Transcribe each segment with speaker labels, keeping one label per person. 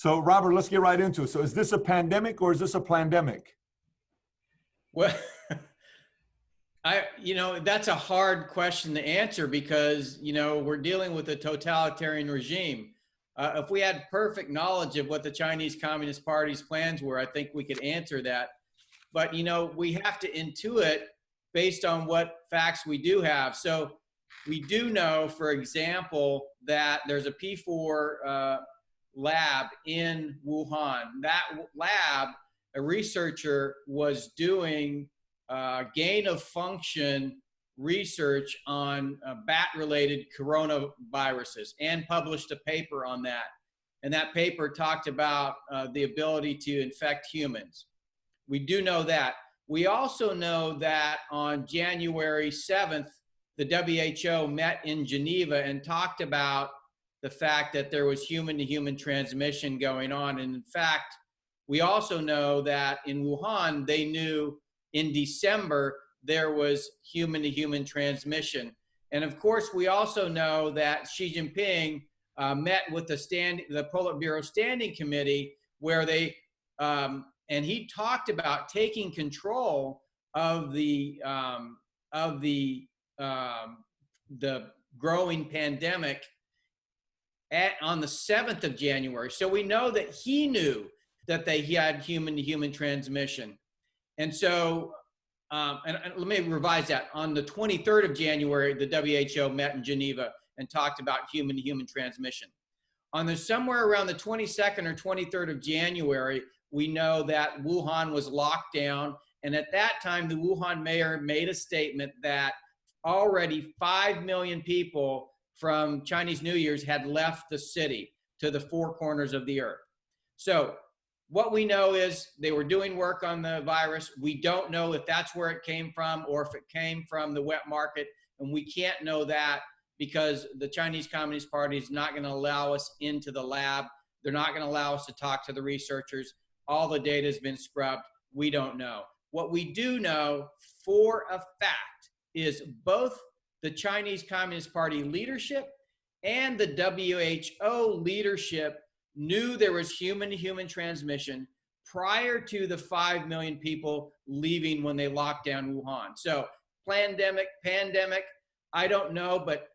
Speaker 1: So Robert, let's get right into it. So is this a pandemic or is this a plandemic?
Speaker 2: Well, that's a hard question to answer because, we're dealing with a totalitarian regime. If we had perfect knowledge of what the Chinese Communist Party's plans were, I think we could answer that. But, we have to intuit based on what facts we do have. So we do know, for example, that there's a P4 lab in Wuhan. That lab, a researcher was doing gain of function research on bat-related coronaviruses and published a paper on that. And that paper talked about the ability to infect humans. We do know that. We also know that on January 7th, the WHO met in Geneva and talked about the fact that there was human-to-human transmission going on. And in fact, we also know that in Wuhan, they knew in December there was human-to-human transmission. And of course, we also know that Xi Jinping met with the Politburo Standing Committee, where they and he talked about taking control of the growing pandemic on the 7th of January. So we know that he knew that he had human-to-human transmission. And so, and let me revise that. On the 23rd of January, the WHO met in Geneva and talked about human-to-human transmission. Somewhere around the 22nd or 23rd of January, we know that Wuhan was locked down. And at that time, the Wuhan mayor made a statement that already 5 million people from Chinese New Year's had left the city to the four corners of the earth. So what we know is they were doing work on the virus. We don't know if that's where it came from or if it came from the wet market. And we can't know that because the Chinese Communist Party is not going to allow us into the lab. They're not going to allow us to talk to the researchers. All the data has been scrubbed. We don't know. What we do know for a fact is both the Chinese Communist Party leadership and the WHO leadership knew there was human-to-human transmission prior to the 5 million people leaving when they locked down Wuhan. So pandemic, I don't know, but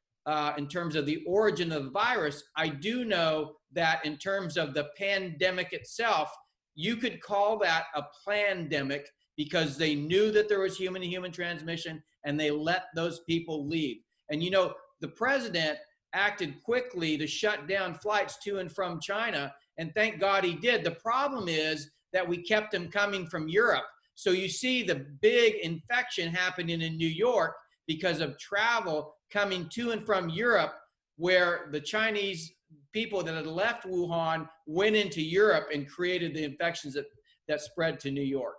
Speaker 2: in terms of the origin of the virus, I do know that in terms of the pandemic itself, you could call that a plandemic because they knew that there was human-to-human transmission and they let those people leave. And the president acted quickly to shut down flights to and from China, and thank God he did. The problem is that we kept them coming from Europe. So you see the big infection happening in New York because of travel coming to and from Europe, where the Chinese people that had left Wuhan went into Europe and created the infections that spread to New York.